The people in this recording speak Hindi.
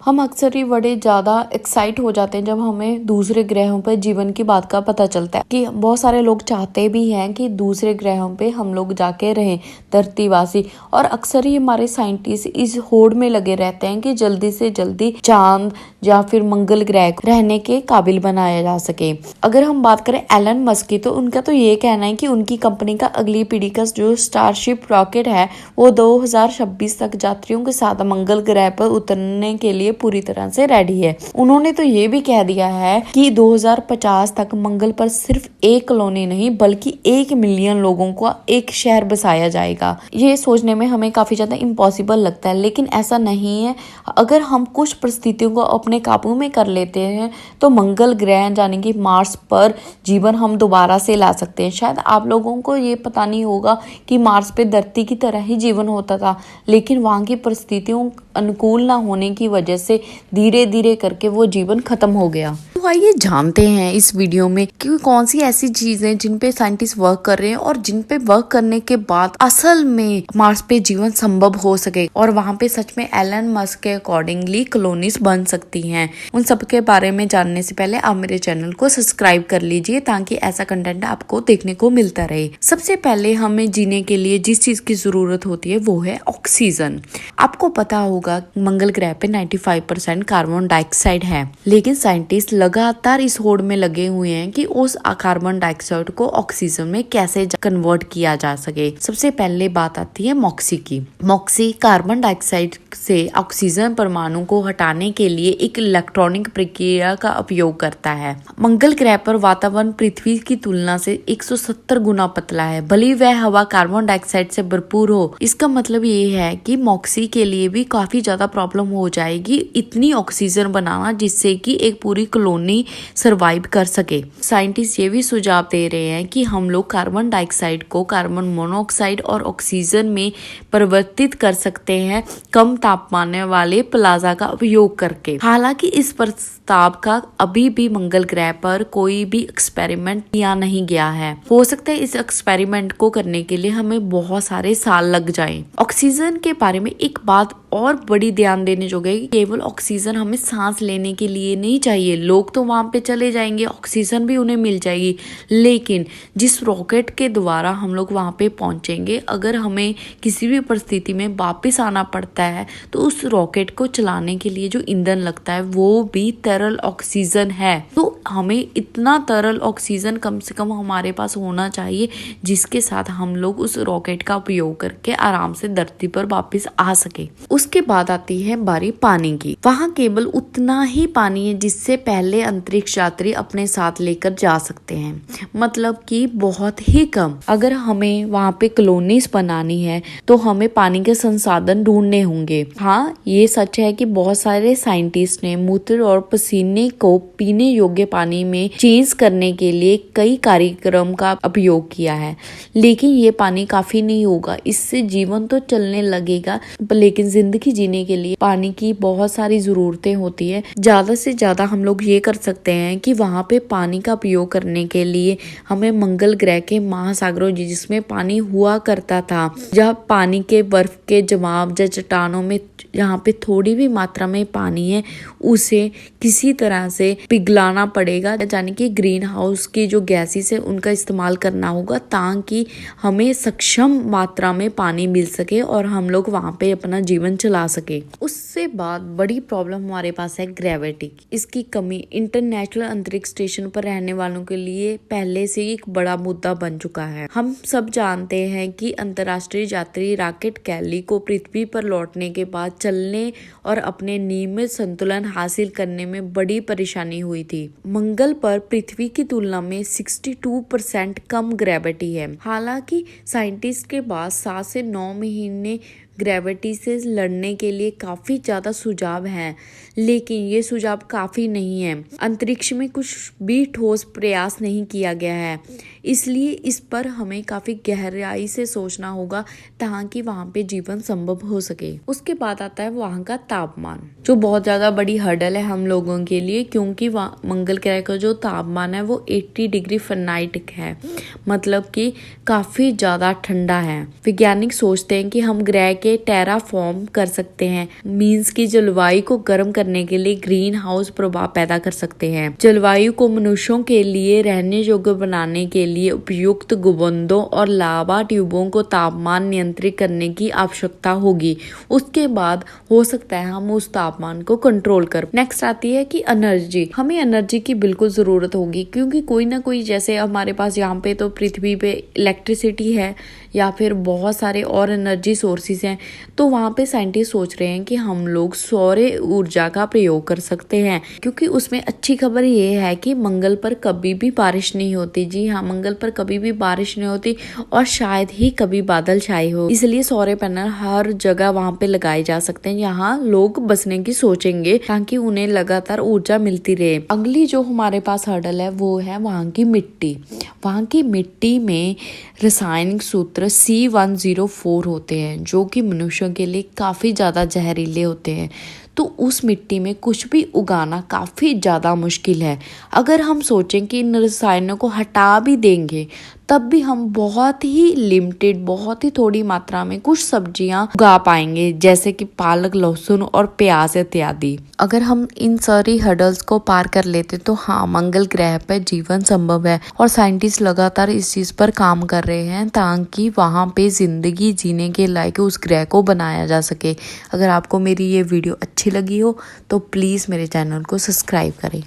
हम अक्सर ही बड़े ज्यादा एक्साइट हो जाते हैं जब हमें दूसरे ग्रहों पर जीवन की बात का पता चलता है कि बहुत सारे लोग चाहते भी हैं कि दूसरे ग्रहों पे हम लोग जाके रहें धरतीवासी। और अक्सर ही हमारे साइंटिस्ट इस होड़ में लगे रहते हैं कि जल्दी से जल्दी चांद या फिर मंगल ग्रह को रहने के काबिल बनाया जा सके। अगर हम बात करें एलन मस्क की, तो उनका तो ये कहना है कि उनकी कंपनी का अगली पीढ़ी का जो स्टारशिप रॉकेट है वो 2026 तक यात्रियों के साथ मंगल ग्रह पर उतरने के लिए पूरी तरह से रेडी है। उन्होंने तो ये भी कह दिया है कि 2050 तक मंगल पर सिर्फ एक कॉलोनी नहीं बल्कि 1 मिलियन लोगों का एक शहर बसाया जाएगा। ये सोचने में हमें काफी ज्यादा इम्पॉसिबल लगता है, लेकिन ऐसा नहीं है। अगर हम कुछ परिस्थितियों को अपने काबू में कर लेते हैं तो मंगल ग्रह यानी कि मार्स पर जीवन हम दोबारा से ला सकते हैं। शायद आप लोगों को ये पता नहीं होगा कि मार्स पे धरती की तरह ही जीवन होता था, लेकिन वहां की परिस्थितियों अनुकूल ना होने की वजह से धीरे धीरे करके वो जीवन खत्म हो गया। तो आइए जानते हैं इस वीडियो में कि कौन सी ऐसी चीजें जिन पे साइंटिस्ट वर्क कर रहे हैं और जिन पे वर्क करने के बाद असल में मार्स पे जीवन संभव हो सके और वहां पे सच में एलन मस्क के अकॉर्डिंगली कॉलोनीज बन सकती हैं। उन सब के बारे में जानने से पहले आप मेरे चैनल को सब्सक्राइब कर लीजिए ताकि ऐसा कंटेंट आपको देखने को मिलता रहे। सबसे पहले हमें जीने के लिए जिस चीज की जरूरत होती है वो है ऑक्सीजन। आपको पता होगा मंगल ग्रह पे 95% कार्बन डाइऑक्साइड है, लेकिन साइंटिस्ट लगातार इस होड़ में लगे हुए हैं कि उस कार्बन डाइऑक्साइड को ऑक्सीजन में कैसे कन्वर्ट किया जा सके। सबसे पहले बात आती है मॉक्सी की। मॉक्सी कार्बन डाइऑक्साइड से ऑक्सीजन परमाणु को हटाने के लिए एक इलेक्ट्रॉनिक प्रक्रिया का उपयोग करता है। मंगल ग्रह पर वातावरण पृथ्वी की तुलना से 170 गुना पतला है, भले वह हवा कार्बन डाइऑक्साइड से भरपूर हो। इसका मतलब ये है कि मॉक्सी के लिए भी काफी ज्यादा प्रॉब्लम हो जाएगी इतनी ऑक्सीजन बनाना जिससे कि एक पूरी कॉलोनी सरवाइव कर सके। साइंटिस्ट ये भी सुझाव दे रहे हैं कि हम लोग कार्बन डाइऑक्साइड को कार्बन मोनोऑक्साइड और ऑक्सीजन में परिवर्तित कर सकते हैं कम तापमान वाले प्लाज्मा का उपयोग करके। हालांकि इस प्रस्ताव का अभी भी मंगल ग्रह पर कोई भी एक्सपेरिमेंट किया नहीं गया है। हो सकता है इस एक्सपेरिमेंट को करने के लिए हमें बहुत सारे साल लग जाएं। ऑक्सीजन के बारे में एक बात और बड़ी ध्यान देने जोग है कि केवल ऑक्सीजन हमें सांस लेने के लिए नहीं चाहिए। लोग तो वहां पे चले जाएंगे, ऑक्सीजन भी उन्हें मिल जाएगी, लेकिन जिस रॉकेट के द्वारा हम लोग वहां पे पहुंचेंगे, अगर हमें किसी भी परिस्थिति में वापस आना पड़ता है तो उस रॉकेट को चलाने के लिए जो ईंधन लगता है वो भी तरल ऑक्सीजन है। तो हमें इतना तरल ऑक्सीजन कम से कम हमारे पास होना चाहिए जिसके साथ हम लोग उस रॉकेट का उपयोग करके आराम से धरती पर वापस आ सके। उसके बाद आती है बारी पानी की। वहाँ केवल उतना ही पानी है जिससे पहले अंतरिक्ष यात्री अपने साथ लेकर जा सकते हैं, मतलब कि बहुत ही कम। अगर हमें वहाँ पे कॉलोनीज बनानी है तो हमें पानी के संसाधन ढूंढने होंगे। हाँ, ये सच है कि बहुत सारे साइंटिस्ट ने मूत्र और पसीने को पीने योग्य पानी में चेंज करने के लिए कई कार्यक्रम का उपयोग किया है, लेकिन ये पानी काफी नहीं होगा। इससे जीवन तो चलने लगेगा, लेकिन जिंदगी जीने के लिए पानी की बहुत सारी जरूरतें होती है। ज्यादा से ज्यादा हम लोग ये कर सकते हैं कि वहाँ पे पानी का उपयोग करने के लिए हमें मंगल ग्रह के महासागरों जिसमें पानी हुआ करता था, जहाँ पानी के बर्फ के जमाव या चट्टानों में यहाँ पे थोड़ी भी मात्रा में पानी है उसे किसी तरह से पिघलाना पड़ेगा, यानी कि ग्रीन हाउस की जो गैसेस है उनका इस्तेमाल करना होगा ताकि हमें सक्षम मात्रा में पानी मिल सके और हम लोग वहाँ पे अपना जीवन चला सके। उससे बाद बड़ी प्रॉब्लम हमारे पास है ग्रेविटी। इसकी कमी इंटरनेशनल अंतरिक्ष स्टेशन पर रहने वालों के लिए पहले से एक बड़ा मुद्दा बन चुका है। हम सब जानते हैं कि अंतर्राष्ट्रीय यात्री रॉकेट कैली को पृथ्वी पर लौटने के बाद चलने और अपने नियमित संतुलन हासिल करने में बड़ी परेशानी हुई थी। मंगल पर पृथ्वी की तुलना में 62% कम ग्रेविटी है। हालांकि साइंटिस्ट के पास 7 से 9 महीने ग्रेविटी से लड़ने के लिए काफी ज्यादा सुझाव हैं, लेकिन ये सुझाव काफी नहीं है। अंतरिक्ष में कुछ भी ठोस प्रयास नहीं किया गया है, इसलिए इस पर हमें काफी गहराई से सोचना होगा ताकि वहाँ पे जीवन संभव हो सके। उसके बाद आता है वहाँ का तापमान, जो बहुत ज्यादा बड़ी हर्डल है हम लोगों के लिए, क्योंकि मंगल ग्रह का जो तापमान है वो 80 डिग्री फ़ारेनहाइट है, मतलब कि काफी ज्यादा ठंडा है। वैज्ञानिक सोचते हैं कि हम ग्रह के टेराफॉर्म कर सकते हैं, मीन्स की जलवायु को गर्म करने के लिए ग्रीन हाउस प्रभाव पैदा कर सकते हैं। जलवायु को मनुष्यों के लिए रहने योग्य बनाने के लिए उपयुक्त गुंबदों और लावा ट्यूबों को तापमान नियंत्रित करने की आवश्यकता होगी। उसके बाद हो सकता है हम उस तापमान को कंट्रोल कर। नेक्स्ट आती है कि एनर्जी। हमें एनर्जी की बिल्कुल जरूरत होगी, क्योंकि कोई ना कोई, जैसे हमारे पास यहाँ पे तो पृथ्वी पे इलेक्ट्रिसिटी है या फिर बहुत सारे और एनर्जी सोर्सेज हैं, तो वहाँ पे साइंटिस्ट सोच रहे हैं कि हम लोग सौर ऊर्जा का प्रयोग कर सकते हैं, क्योंकि उसमें अच्छी खबर ये है कि मंगल पर कभी भी बारिश नहीं होती। जी हाँ, मंगल पर कभी भी बारिश नहीं होती और शायद ही कभी बादल छाए हो, इसलिए सौर पैनल हर जगह वहाँ पे लगाए जा सकते हैं। यहाँ लोग बसने की सोचेंगे ताकि उन्हें लगातार ऊर्जा मिलती रहे। अगली जो हमारे पास हर्डल है वो है वहाँ की मिट्टी। वहाँ की मिट्टी में रासायनिक सूत्र C104 होते हैं, जो कि मनुष्यों के लिए काफ़ी ज़्यादा जहरीले होते हैं। तो उस मिट्टी में कुछ भी उगाना काफ़ी ज़्यादा मुश्किल है। अगर हम सोचें कि इन रसायनों को हटा भी देंगे तब भी हम बहुत ही लिमिटेड, बहुत ही थोड़ी मात्रा में कुछ सब्जियां उगा पाएंगे, जैसे कि पालक, लहसुन और प्याज इत्यादि। अगर हम इन सारी हर्डल्स को पार कर लेते तो हाँ, मंगल ग्रह पर जीवन संभव है और साइंटिस्ट लगातार इस चीज पर काम कर रहे हैं ताकि वहां पे जिंदगी जीने के लायक उस ग्रह को बनाया जा सके। अगर आपको मेरी ये वीडियो अच्छी लगी हो तो प्लीज मेरे चैनल को सब्सक्राइब करें।